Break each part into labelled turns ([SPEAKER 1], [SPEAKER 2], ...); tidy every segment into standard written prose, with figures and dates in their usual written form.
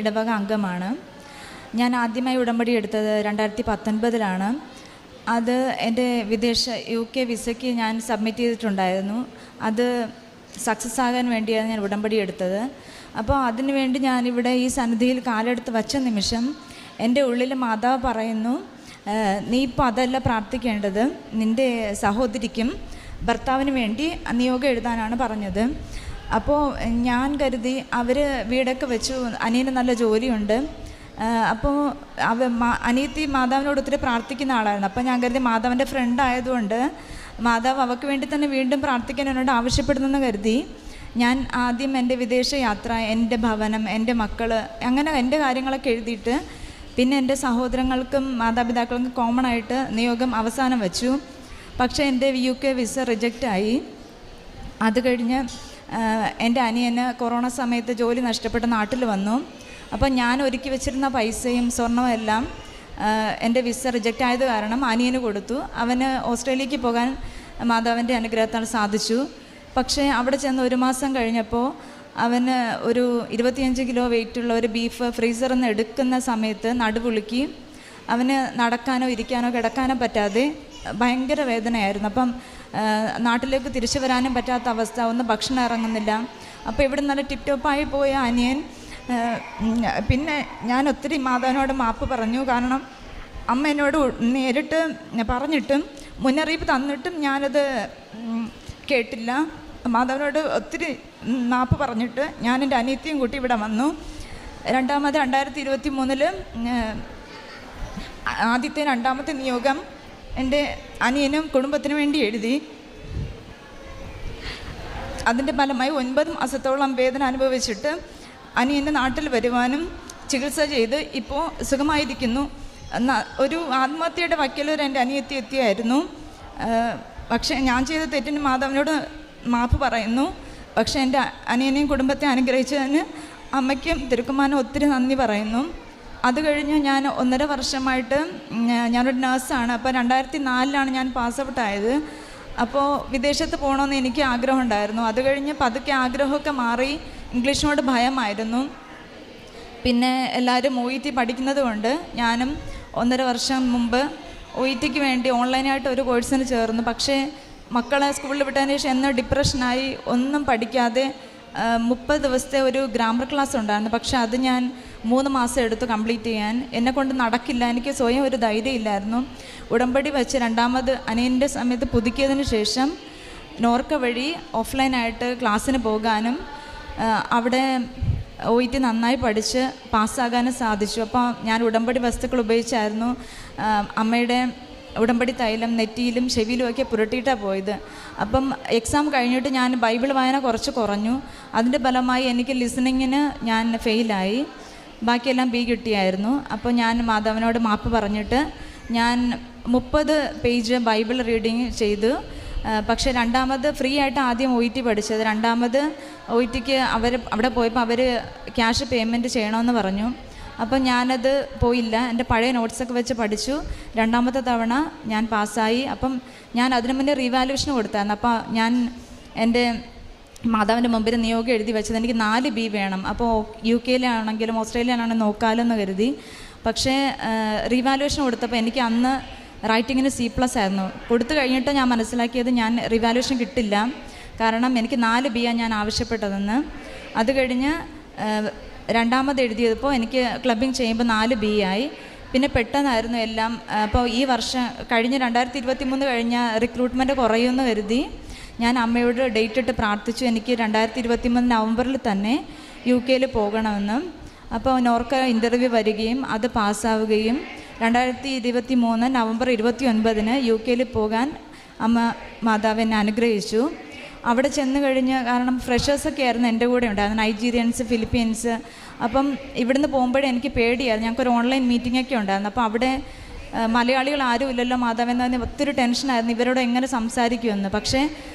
[SPEAKER 1] ഇടവക അംഗമാണ്. ഞാൻ ആദ്യമായി ഉടമ്പടി എടുത്തത് 2019 അത് എൻ്റെ UK വിസയ്ക്ക് ഞാൻ സബ്മിറ്റ് ചെയ്തിട്ടുണ്ടായിരുന്നു. അത് സക്സസ് ആകാൻ വേണ്ടിയാണ് ഞാൻ ഉടമ്പടി എടുത്തത്. അപ്പോൾ അതിനു വേണ്ടി ഞാനിവിടെ ഈ സന്നിധിയിൽ കാലെടുത്ത് വച്ച നിമിഷം എൻ്റെ ഉള്ളിൽ മാതാവ് പറയുന്നു, നീ ഇപ്പോൾ അതല്ല പ്രാർത്ഥിക്കേണ്ടത്, നിൻ്റെ സഹോദരിക്കും ഭർത്താവിന് വേണ്ടി നിയോഗം എഴുതാനാണ് പറഞ്ഞത്. അപ്പോൾ ഞാൻ കരുതി അവർ വീടൊക്കെ വെച്ചു, അനിയന് നല്ല ജോലിയുണ്ട്. അപ്പോൾ അനിയത്തി മാതാവിനോട് ഒത്തിരി പ്രാർത്ഥിക്കുന്ന ആളായിരുന്നു. അപ്പോൾ ഞാൻ കരുതി മാതാവിൻ്റെ ഫ്രണ്ട് ആയതുകൊണ്ട് മാതാവ് അവൾക്ക് വേണ്ടി തന്നെ വീണ്ടും പ്രാർത്ഥിക്കാൻ എന്നോട് ആവശ്യപ്പെടുന്നെന്ന് കരുതി ഞാൻ ആദ്യം എൻ്റെ വിദേശ യാത്ര, എൻ്റെ ഭവനം, എൻ്റെ മക്കൾ, അങ്ങനെ എൻ്റെ കാര്യങ്ങളൊക്കെ എഴുതിയിട്ട് പിന്നെ എൻ്റെ സഹോദരങ്ങൾക്കും മാതാപിതാക്കൾക്കും കോമൺ ആയിട്ട് നിയോഗം അവസാനം വെച്ചു. പക്ഷേ എൻ്റെ UK വിസ റിജക്റ്റായി. അത് കഴിഞ്ഞ് എൻ്റെ അനിയന് കൊറോണ സമയത്ത് ജോലി നഷ്ടപ്പെട്ട് നാട്ടിൽ വന്നു. അപ്പോൾ ഞാൻ ഒരുക്കി വെച്ചിരുന്ന പൈസയും സ്വർണവും എല്ലാം എൻ്റെ വിസ റിജക്റ്റ് ആയത് കാരണം അനിയന് കൊടുത്തു. അവന് ഓസ്ട്രേലിയക്ക് പോകാൻ മാതാവിൻ്റെ അനുഗ്രഹത്താൽ സാധിച്ചു. പക്ഷേ അവിടെ ചെന്ന് 1 മാസം കഴിഞ്ഞപ്പോൾ അവന് ഒരു 25 കിലോ വെയിറ്റുള്ള ഒരു ബീഫ് ഫ്രീസറിൽ നിന്ന് എടുക്കുന്ന സമയത്ത് നടുവുളുക്കി അവന് നടക്കാനോ ഇരിക്കാനോ കിടക്കാനോ പറ്റാതെ ഭയങ്കര വേദനയായിരുന്നു. അപ്പം നാട്ടിലേക്ക് തിരിച്ചു വരാനും പറ്റാത്ത അവസ്ഥ, ഒന്ന് ഭക്ഷണം ഇറങ്ങുന്നില്ല. അപ്പോൾ ഇവിടെ നല്ല ടിപ് ടോപ്പായി പോയ അനിയൻ, പിന്നെ ഞാൻ ഒത്തിരി മാതാവിനോട് മാപ്പ് പറഞ്ഞു. കാരണം അമ്മ എന്നോട് നേരിട്ട് പറഞ്ഞിട്ടും മുന്നറിയിപ്പ് തന്നിട്ടും ഞാനത് കേട്ടില്ല. മാതാവിനോട് ഒത്തിരി മാപ്പ് പറഞ്ഞിട്ട് ഞാൻ എൻ്റെ അനിയത്തിയും കൂട്ടി ഇവിടെ വന്നു. 2023 ആദ്യത്തെ 2ാമത്തെ നിയോഗം എൻ്റെ അനിയനും കുടുംബത്തിനു വേണ്ടി എഴുതി. അതിൻ്റെ ഫലമായി 9 മാസത്തോളം വേദന അനുഭവിച്ചിട്ട് അനിയൻ്റെ നാട്ടിൽ വരുവാനും ചികിത്സ ചെയ്ത് ഇപ്പോൾ സുഖമായിരിക്കുന്നു. ഒരു ആത്മഹത്യയുടെ വക്കലൊരു എൻ്റെ അനിയത്തി എത്തിയായിരുന്നു. പക്ഷേ ഞാൻ ചെയ്ത തെറ്റിന് മാതാവിനോട് മാപ്പ് പറയുന്നു. പക്ഷേ എൻ്റെ അനിയനെയും കുടുംബത്തെ അനുഗ്രഹിച്ചതിന് അമ്മയ്ക്കും തിരുക്കുമാനും ഒത്തിരി നന്ദി പറയുന്നു. അത് കഴിഞ്ഞ് ഞാൻ 1.5 വർഷമായിട്ട് ഞാനൊരു നഴ്സാണ്. അപ്പോൾ 2004 ഞാൻ പാസ് ഔട്ട് ആയത്. അപ്പോൾ വിദേശത്ത് പോകണമെന്ന് എനിക്ക് ആഗ്രഹമുണ്ടായിരുന്നു. അത് കഴിഞ്ഞ് പതുക്കെ ആഗ്രഹമൊക്കെ മാറി, ഇംഗ്ലീഷിനോട് ഭയമായിരുന്നു. പിന്നെ എല്ലാവരും OET പഠിക്കുന്നത് കൊണ്ട് ഞാനും 1.5 വർഷം മുമ്പ് OETക്ക് വേണ്ടി ഓൺലൈനായിട്ട് ഒരു കോഴ്സിന് ചേർന്നു. പക്ഷേ മക്കളെ സ്കൂളിൽ വിട്ടതിന് ശേഷം എന്ന് ഡിപ്രഷനായി, ഒന്നും പഠിക്കാതെ 30 ദിവസത്തെ ഒരു ഗ്രാമർ ക്ലാസ് ഉണ്ടായിരുന്നു. പക്ഷേ അത് ഞാൻ 3 മാസം എടുത്ത് കംപ്ലീറ്റ് ചെയ്യാൻ. എന്നെക്കൊണ്ട് നടക്കില്ല, എനിക്ക് സ്വയം ഒരു ധൈര്യമില്ലായിരുന്നു. ഉടമ്പടി വെച്ച് 2ാമത് അനിയൻ്റെ സമയത്ത് പുതുക്കിയതിന് ശേഷം നോർക്ക വഴി ഓഫ്ലൈനായിട്ട് ക്ലാസ്സിന് പോകാനും അവിടെ OET നന്നായി പഠിച്ച് പാസ്സാകാനും സാധിച്ചു. അപ്പോൾ ഞാൻ ഉടമ്പടി വസ്തുക്കൾ ഉപയോഗിച്ചായിരുന്നു അമ്മയുടെ ഉടമ്പടി തൈലം നെറ്റിയിലും ചെവിയിലുമൊക്കെ പുരട്ടിയിട്ടാണ് പോയത്. അപ്പം എക്സാം കഴിഞ്ഞിട്ട് ഞാൻ ബൈബിൾ വായന കുറച്ച് കുറഞ്ഞു. അതിൻ്റെ ഫലമായി എനിക്ക് ലിസണിങ്ങിന് ഞാൻ ഫെയിലായി, ബാക്കിയെല്ലാം B കിട്ടിയായിരുന്നു. അപ്പോൾ ഞാൻ മാതാവിനോട് മാപ്പ് പറഞ്ഞിട്ട് ഞാൻ 30 പേജ് ബൈബിൾ റീഡിങ് ചെയ്തു. പക്ഷേ 2ാമത് ഫ്രീ ആയിട്ട് ആദ്യം OET പഠിച്ചത്. 2ാമത് OETക്ക് അവിടെ പോയപ്പോൾ അവർ ക്യാഷ് പേയ്മെൻറ്റ് ചെയ്യണമെന്ന് പറഞ്ഞു. അപ്പം ഞാനത് പോയില്ല, എൻ്റെ പഴയ നോട്ട്സൊക്കെ വെച്ച് പഠിച്ചു. 2ാമത്തെ തവണ ഞാൻ പാസ്സായി. അപ്പം ഞാൻ അതിനു മുന്നേ റീവാലുവേഷൻ കൊടുത്തായിരുന്നു. അപ്പോൾ ഞാൻ എൻ്റെ മാതാവിൻ്റെ മുമ്പിൽ നിയോഗം എഴുതി വെച്ചത് എനിക്ക് 4 B വേണം. അപ്പോൾ UK-ലാണെങ്കിലും ഓസ്ട്രേലിയയിലാണെങ്കിലും നോക്കാമല്ലോ എന്ന് കരുതി. പക്ഷേ റീവാലുവേഷൻ കൊടുത്തപ്പോൾ എനിക്ക് അന്ന് റൈറ്റിങ്ങിന് C+ ആയിരുന്നു. കൊടുത്തു കഴിഞ്ഞിട്ട് ഞാൻ മനസ്സിലാക്കിയത് ഞാൻ റിവാലുവേഷൻ കിട്ടില്ല, കാരണം എനിക്ക് 4 B ഞാൻ ആവശ്യപ്പെട്ടതെന്ന്. അത് കഴിഞ്ഞ് 2ാമത് എഴുതിയപ്പോൾ എനിക്ക് ക്ലബിങ് ചെയ്യുമ്പോൾ 4 B ആയി. പിന്നെ പെട്ടെന്നായിരുന്നു എല്ലാം. അപ്പോൾ ഈ വർഷം കഴിഞ്ഞ് 2023 കഴിഞ്ഞ റിക്രൂട്ട്മെൻറ്റ് കുറയുമെന്ന് കരുതി ഞാൻ അമ്മയോട് ഡേറ്റ് ഇട്ട് പ്രാർത്ഥിച്ചു. എനിക്ക് 2023 നവംബറിൽ തന്നെ UK-ൽ പോകണമെന്ന്. അപ്പോൾ നോർക്ക ഇൻ്റർവ്യൂ വരികയും അത് പാസ്സാവുകയും 2023 നവംബർ 29 UK-ൽ പോകാൻ അമ്മ മാതാവ് എന്നെ അനുഗ്രഹിച്ചു. അവിടെ ചെന്ന് കഴിഞ്ഞ്, കാരണം ഫ്രഷേഴ്സൊക്കെ ആയിരുന്നു എൻ്റെ കൂടെ ഉണ്ടായിരുന്നു, നൈജീരിയൻസ്, ഫിലിപ്പീൻസ്. അപ്പം ഇവിടുന്ന് പോകുമ്പോഴേ എനിക്ക് പേടിയായിരുന്നു. ഞങ്ങൾക്കൊരു ഓൺലൈൻ മീറ്റിങ്ങൊക്കെ ഉണ്ടായിരുന്നു. അപ്പോൾ അവിടെ മലയാളികൾ ആരും ഇല്ലല്ലോ മാതാവെന്ന് പറഞ്ഞാൽ ഒത്തിരി ടെൻഷനായിരുന്നു, ഇവരോട് എങ്ങനെ സംസാരിക്കുമെന്ന്. പക്ഷേ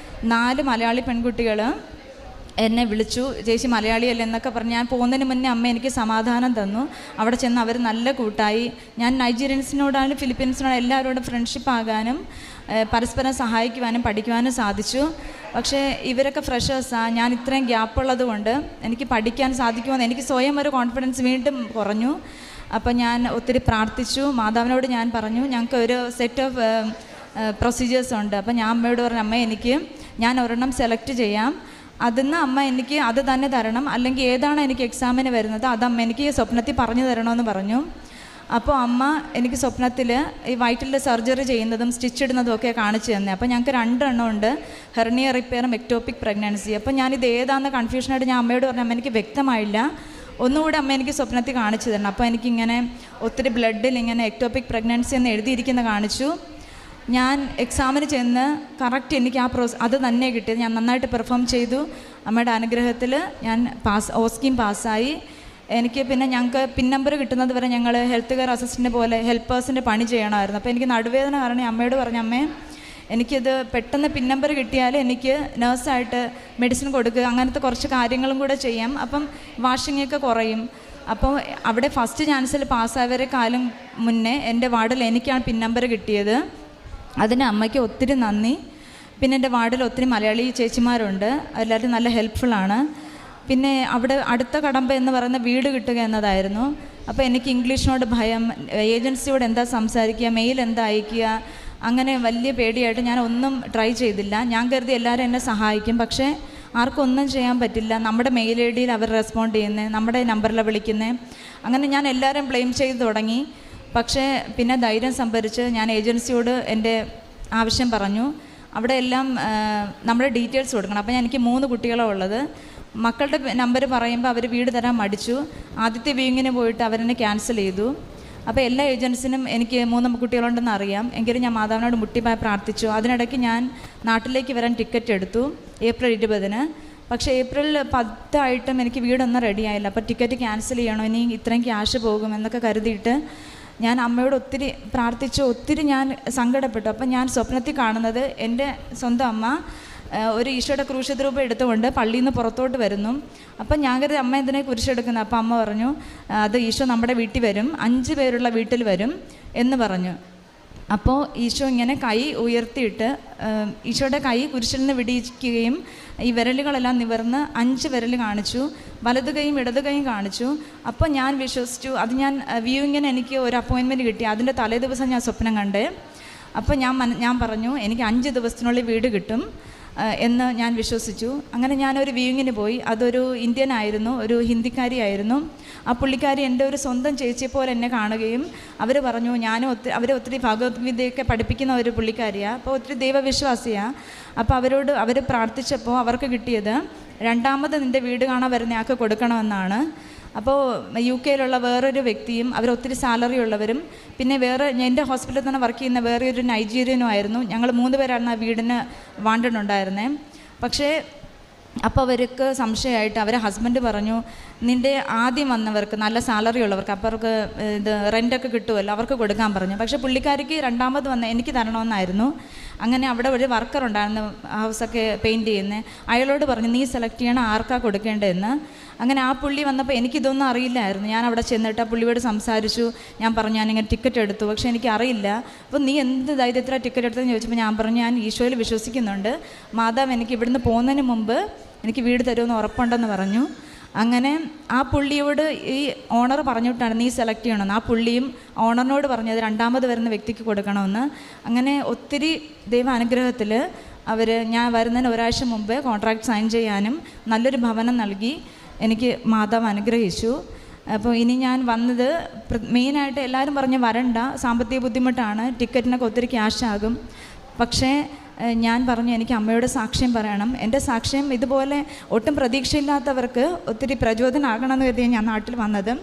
[SPEAKER 1] 4 മലയാളി പെൺകുട്ടികൾ എന്നെ വിളിച്ചു, ചേച്ചി മലയാളിയല്ലേ എന്നൊക്കെ പറഞ്ഞ്. ഞാൻ പോകുന്നതിന് മുന്നേ അമ്മ എനിക്ക് സമാധാനം തന്നു. അവിടെ ചെന്ന് അവർ നല്ല കൂട്ടായി. ഞാൻ നൈജീരിയൻസിനോടാണ് ഫിലിപ്പീൻസിനോട് എല്ലാവരോടും ഫ്രണ്ട്ഷിപ്പ് ആകാനും പരസ്പരം സഹായിക്കുവാനും പഠിക്കുവാനും സാധിച്ചു. പക്ഷേ ഇവരൊക്കെ ഫ്രഷേഴ്സാണ്. ഞാൻ ഇത്രയും ഗ്യാപ്പുള്ളത് കൊണ്ട് എനിക്ക് പഠിക്കാൻ സാധിക്കുമെന്ന് എനിക്ക് സ്വയം ഒരു കോൺഫിഡൻസ് വീണ്ടും കുറഞ്ഞു. അപ്പോൾ ഞാൻ ഒത്തിരി പ്രാർത്ഥിച്ചു. മാതാവിനോട് ഞാൻ പറഞ്ഞു, ഞങ്ങൾക്ക് ഒരു സെറ്റ് ഓഫ് പ്രൊസീജിയേഴ്സ് ഉണ്ട്. അപ്പോൾ ഞാൻ അമ്മയോട് പറഞ്ഞു, അമ്മ ഞാൻ ഒരെണ്ണം സെലക്ട് ചെയ്യാം, അതിന്ന് അമ്മ എനിക്ക് അത് തന്നെ തരണം, അല്ലെങ്കിൽ ഏതാണ് എനിക്ക് എക്സാമിന് വരുന്നത് അത് അമ്മ എനിക്ക് സ്വപ്നത്തിൽ പറഞ്ഞു തരണമെന്ന് പറഞ്ഞു. അപ്പോൾ അമ്മ എനിക്ക് സ്വപ്നത്തിൽ ഈ വയറ്റിൽ സർജറി ചെയ്യുന്നതും സ്റ്റിച്ച് ഇടുന്നതും ഒക്കെ കാണിച്ചു തന്നെ. അപ്പോൾ ഞങ്ങൾക്ക് 2 എണ്ണം ഉണ്ട്, ഹെർണിയ റിപ്പയറും എക്ടോപിക് പ്രഗ്നൻസി. അപ്പോൾ ഞാനിത് ഏതാണെന്ന് കൺഫ്യൂഷനായിട്ട് ഞാൻ അമ്മയോട് പറഞ്ഞു, അമ്മ എനിക്ക് വ്യക്തമായില്ല, ഒന്നുകൂടെ അമ്മ എനിക്ക് സ്വപ്നത്തിൽ കാണിച്ചു തരണം. അപ്പോൾ എനിക്കിങ്ങനെ ഒത്തിരി ബ്ലഡിൽ ഇങ്ങനെ എക്ടോപിക് പ്രഗ്നൻസി എന്ന് എഴുതിയിരിക്കുന്ന കാണിച്ചു. ഞാൻ എക്സാമിന് ചെന്ന് കറക്റ്റ് എനിക്ക് അത് തന്നെ കിട്ടിയത്. ഞാൻ നന്നായിട്ട് പെർഫോം ചെയ്തു. അമ്മയുടെ അനുഗ്രഹത്തിൽ ഞാൻ ഓസ്കീം പാസ്സായി. എനിക്ക് പിന്നെ ഞങ്ങൾക്ക് പിൻ നമ്പർ കിട്ടുന്നത് വരെ ഞങ്ങൾ ഹെൽത്ത് കെയർ അസിസ്റ്റൻ്റ് പോലെ ഹെൽപ്പേഴ്സിൻ്റെ പണി ചെയ്യണമായിരുന്നു. അപ്പോൾ എനിക്ക് നടുവേദന കാരണം അമ്മയോട് പറഞ്ഞു, അമ്മേ എനിക്കിത് പെട്ടെന്ന് പിൻ നമ്പർ കിട്ടിയാൽ എനിക്ക് നേഴ്സായിട്ട് മെഡിസിൻ കൊടുക്കുക, അങ്ങനത്തെ കുറച്ച് കാര്യങ്ങളും കൂടെ ചെയ്യാം, അപ്പം വാഷിങ്ങൊക്കെ കുറയും. അപ്പോൾ അവിടെ ഫസ്റ്റ് ചാൻസിൽ പാസ്സായവരെക്കാളും മുന്നേ എൻ്റെ വാർഡിൽ എനിക്കാണ് പിൻ നമ്പർ കിട്ടിയത്. അതിന് അമ്മയ്ക്ക് ഒത്തിരി നന്ദി. പിന്നെ എൻ്റെ വാർഡിൽ ഒത്തിരി മലയാളി ചേച്ചിമാരുണ്ട്, എല്ലാവരും നല്ല ഹെൽപ്ഫുള്ളാണ്. പിന്നെ അവിടെ അടുത്ത കടമ്പ എന്ന് പറയുന്ന വീട് കിട്ടുക എന്നതായിരുന്നു. അപ്പോൾ എനിക്ക് ഇംഗ്ലീഷിനോട് ഭയം, ഏജൻസിയോട് എന്താ സംസാരിക്കുക, മെയിൽ എന്താ അയക്കുക, അങ്ങനെ വലിയ പേടിയായിട്ട് ഞാൻ ഒന്നും ട്രൈ ചെയ്തില്ല. ഞാൻ കരുതി എല്ലാവരും എന്നെ സഹായിക്കും, പക്ഷേ ആർക്കും ഒന്നും ചെയ്യാൻ പറ്റില്ല. നമ്മുടെ മെയിൽ ഐ ഡിയിൽ അവർ റെസ്പോണ്ട് ചെയ്യുന്നത്, നമ്മുടെ നമ്പറിലാണ് വിളിക്കുന്നത്. അങ്ങനെ ഞാൻ എല്ലാവരും ബ്ലെയിം ചെയ്ത് തുടങ്ങി. പക്ഷേ പിന്നെ ധൈര്യം സംഭരിച്ച് ഞാൻ ഏജൻസിയോട് എൻ്റെ ആവശ്യം പറഞ്ഞു. അവിടെ എല്ലാം നമ്മുടെ ഡീറ്റെയിൽസ് കൊടുക്കണം. അപ്പോൾ എനിക്ക് 3 കുട്ടികളാണ് ഉള്ളത്. മക്കളുടെ നമ്പർ പറയുമ്പോൾ അവർ വീട് തരാൻ മടിച്ചു. ആദ്യത്തെ വ്യൂയിങ്ങിന് പോയിട്ട് അവരെന്നെ ക്യാൻസൽ ചെയ്തു. അപ്പോൾ എല്ലാ ഏജൻസിനും എനിക്ക് 3 കുട്ടികളുണ്ടെന്ന് അറിയാം. എങ്കിലും ഞാൻ മാതാവിനോട് മുട്ടിപ്പായി പ്രാർത്ഥിച്ചു. അതിനിടയ്ക്ക് ഞാൻ നാട്ടിലേക്ക് വരാൻ ടിക്കറ്റ് എടുത്തു ഏപ്രിൽ 20-ന്. പക്ഷേ ഏപ്രിൽ 10 ആയിട്ടും എനിക്ക് വീടൊന്നും റെഡിയായില്ല. അപ്പോൾ ടിക്കറ്റ് ക്യാൻസൽ ചെയ്യണോ, ഇനി ഇത്രയും ക്യാഷ് പോകുമെന്നൊക്കെ കരുതിയിട്ട് ഞാൻ അമ്മയോട് ഒത്തിരി പ്രാർത്ഥിച്ചു, ഒത്തിരി ഞാൻ സങ്കടപ്പെട്ടു. അപ്പം ഞാൻ സ്വപ്നത്തിൽ കാണുന്നത് എൻ്റെ സ്വന്തം അമ്മ ഒരു ഈശോയുടെ ക്രൂശിത രൂപം എടുത്തുകൊണ്ട് പള്ളിയിൽ നിന്ന് പുറത്തോട്ട് വരുന്നു. അപ്പം ഞാൻ കരുതി അമ്മ എന്തിനെ കുരിശെടുക്കുന്നത്. അപ്പം അമ്മ പറഞ്ഞു, അത് ഈശോ നമ്മുടെ വീട്ടിൽ വരും, 5 പേരുള്ള വീട്ടിൽ വരും എന്ന് പറഞ്ഞു. അപ്പോൾ ഈശോ ഇങ്ങനെ കൈ ഉയർത്തിയിട്ട് ഈശോയുടെ കൈ കുരിശിൽ നിന്ന് വിടിയിക്കുകയും ഈ വിരലുകളെല്ലാം നിവർന്ന് 5 വിരൽ കാണിച്ചു, വലത് കൈയും ഇടത് കൈയും കാണിച്ചു. അപ്പോൾ ഞാൻ വിശ്വസിച്ചു. അത് ഞാൻ വ്യൂയിങ്ങിന് എനിക്ക് ഒരു അപ്പോയിൻമെൻറ്റ് കിട്ടി. അതിൻ്റെ തലേ ദിവസം ഞാൻ സ്വപ്നം കണ്ടേ. അപ്പോൾ ഞാൻ പറഞ്ഞു, എനിക്ക് 5 ദിവസത്തിനുള്ളിൽ വീട് കിട്ടും എന്ന് ഞാൻ വിശ്വസിച്ചു. അങ്ങനെ ഞാനൊരു വ്യൂയിങ്ങിന് പോയി. അതൊരു ഇന്ത്യൻ ആയിരുന്നു, ഒരു ഹിന്ദിക്കാരിയായിരുന്നു. ആ പുള്ളിക്കാരി എൻ്റെ ഒരു സ്വന്തം ചേച്ചിയെപ്പോലെ എന്നെ കാണുകയും അവർ പറഞ്ഞു, അവരെ ഒത്തിരി ഭഗവത്ഗീതയൊക്കെ പഠിപ്പിക്കുന്ന ഒരു പുള്ളിക്കാരിയാണ്, അപ്പോൾ ഒത്തിരി ദൈവവിശ്വാസിയാണ്. അപ്പോൾ അവർ പ്രാർത്ഥിച്ചപ്പോൾ അവർക്ക് കിട്ടിയത് 2ാമത് നിൻ്റെ വീട് കാണാൻ വരുന്ന ആൾക്ക് കൊടുക്കണമെന്നാണ്. അപ്പോൾ UK-യിലുള്ള വേറൊരു വ്യക്തിയും അവരൊത്തിരി സാലറി ഉള്ളവരും പിന്നെ എൻ്റെ ഹോസ്പിറ്റലിൽ തന്നെ വർക്ക് ചെയ്യുന്ന വേറെ ഒരു നൈജീരിയനും ആയിരുന്നു. ഞങ്ങൾ 3 പേരാണ് ആ വീടിന് വാണ്ടിട്ടുണ്ടായിരുന്നത്. പക്ഷേ അപ്പോൾ അവർക്ക് സംശയമായിട്ട് അവരെ ഹസ്ബൻഡ് പറഞ്ഞു, നിൻ്റെ ആദ്യം വന്നവർക്ക് നല്ല സാലറി ഉള്ളവർക്ക് അപ്പോൾ അവർക്ക് ഇത് റെൻ്റൊക്കെ കിട്ടുമല്ലോ, അവർക്ക് കൊടുക്കാൻ പറഞ്ഞു. പക്ഷേ പുള്ളിക്കാരിക്ക് 2ാമത് വന്ന എനിക്ക് തരണമെന്നായിരുന്നു. അങ്ങനെ അവിടെ ഒരു വർക്കർ ഉണ്ടായിരുന്നു ഹൗസൊക്കെ പെയിൻറ്റ് ചെയ്യുന്നത്. അയാളോട് പറഞ്ഞു, നീ സെലക്ട് ചെയ്യണം ആർക്കാണ് കൊടുക്കേണ്ടതെന്ന്. അങ്ങനെ ആ പുള്ളി വന്നപ്പോൾ എനിക്കിതൊന്നും അറിയില്ലായിരുന്നു. ഞാൻ അവിടെ ചെന്നിട്ട് ആ പുള്ളിയോട് സംസാരിച്ചു. ഞാൻ പറഞ്ഞു, ഞാനിങ്ങനെ ടിക്കറ്റ് എടുത്തു, പക്ഷേ എനിക്കറിയില്ല. അപ്പോൾ നീ എന്ത് ധൈര്യത്തിലാണ് ടിക്കറ്റ് എടുത്തതെന്ന് ചോദിച്ചപ്പോൾ ഞാൻ പറഞ്ഞു, ഞാൻ ഈശോയിൽ വിശ്വസിക്കുന്നുണ്ട്, മാതാവ് എനിക്ക് ഇവിടുന്ന് പോകുന്നതിന് മുമ്പ് എനിക്ക് വീട് തരുമെന്ന് ഉറപ്പുണ്ടെന്ന് പറഞ്ഞു. അങ്ങനെ ആ പുള്ളിയോട് ഈ ഓണർ പറഞ്ഞിട്ടാണ് നീ സെലക്ട് ചെയ്യണമെന്ന്. ആ പുള്ളിയും ഓണറിനോട് പറഞ്ഞത് 2ാമത് വരുന്ന വ്യക്തിക്ക് കൊടുക്കണമെന്ന്. അങ്ങനെ ഒത്തിരി ദൈവ അനുഗ്രഹത്തിൽ ഞാൻ വരുന്നതിന് ഒരാഴ്ച മുമ്പ് കോൺട്രാക്ട് സൈൻ ചെയ്യാനും നല്ലൊരു ഭവനം നൽകി എനിക്ക് മാതാവ് അനുഗ്രഹിച്ചു. അപ്പോൾ ഇനി ഞാൻ വന്നത് മെയിനായിട്ട് എല്ലാവരും പറഞ്ഞ് വരണ്ട, സാമ്പത്തിക ബുദ്ധിമുട്ടാണ്, ടിക്കറ്റിനൊക്കെ ഒത്തിരി ക്യാഷ് ആകും. പക്ഷേ ഞാൻ പറഞ്ഞു, എനിക്ക് അമ്മയുടെ സാക്ഷ്യം പറയണം. എൻ്റെ സാക്ഷ്യം ഇതുപോലെ ഒട്ടും പ്രതീക്ഷയില്ലാത്തവർക്ക് ഒത്തിരി പ്രചോദനമാകണമെന്ന് കരുതി ഞാൻ നാട്ടിൽ വന്നത്.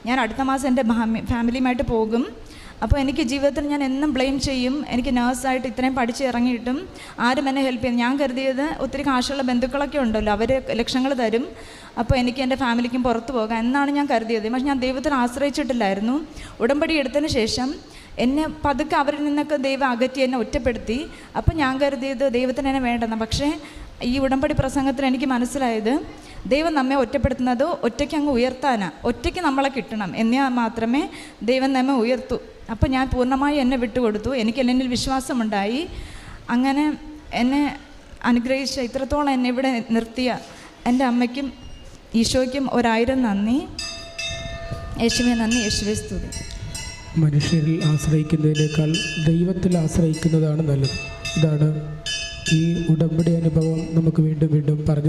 [SPEAKER 1] ഞാൻ അടുത്ത മാസം എൻ്റെ ഫാമിലിയുമായിട്ട് പോകും. അപ്പോൾ എനിക്ക് ജീവിതത്തിൽ ഞാൻ എന്നും ബ്ലെയിം ചെയ്യും, എനിക്ക് നേഴ്സായിട്ട് ഇത്രയും പഠിച്ച് ഇറങ്ങിയിട്ടും ആരും എന്നെ ഹെൽപ്പ് ചെയ്യും. ഞാൻ കരുതിയത് ഒത്തിരി കാശുള്ള ബന്ധുക്കളൊക്കെ ഉണ്ടല്ലോ, അവർ ലക്ഷങ്ങൾ തരും, അപ്പോൾ എനിക്ക് എൻ്റെ ഫാമിലിക്കും പുറത്ത് പോകാം എന്നാണ് ഞാൻ കരുതിയത്. പക്ഷേ ഞാൻ ദൈവത്തിൽ ആശ്രയിച്ചിട്ടില്ലായിരുന്നു. ഉടമ്പടി എടുത്തതിന് ശേഷം എന്നെ പതുക്കെ അവരിൽ നിന്നൊക്കെ ദൈവം അകറ്റി എന്നെ ഒറ്റപ്പെടുത്തി. അപ്പോൾ ഞാൻ കരുതിയത് ദൈവത്തിന് എന്നെ വേണ്ടെന്ന്. പക്ഷേ ഈ ഉടമ്പടി പ്രസംഗത്തിൽ എനിക്ക് മനസ്സിലായത് ദൈവം നമ്മെ ഒറ്റപ്പെടുത്തുന്നത് ഒറ്റയ്ക്ക് അങ്ങ് ഉയർത്താനാണ്. ഒറ്റയ്ക്ക് നമ്മളെ കിട്ടണം എന്നാൽ മാത്രമേ ദൈവം നമ്മെ ഉയർത്തു. അപ്പോൾ ഞാൻ പൂർണ്ണമായി എന്നെ വിട്ടുകൊടുത്തു. എനിക്ക് എന്നിൽ വിശ്വാസമുണ്ടായി. അങ്ങനെ എന്നെ അനുഗ്രഹിച്ച, ഇത്രത്തോളം എന്നെ ഇവിടെ നിർത്തിയ എൻ്റെ അമ്മയ്ക്കും ഈശോയ്ക്കും 1000 നന്ദി. യേശുവേ നന്ദി, യേശുവേ സ്തുതി.
[SPEAKER 2] മനുഷ്യരിൽ ആശ്രയിക്കുന്നതിനേക്കാൾ ദൈവത്തിൽ ആശ്രയിക്കുന്നതാണ് നല്ലത്. ഇതാണ് ഈ ഉടമ്പടി അനുഭവം നമുക്ക് വീണ്ടും വീണ്ടും പറഞ്ഞു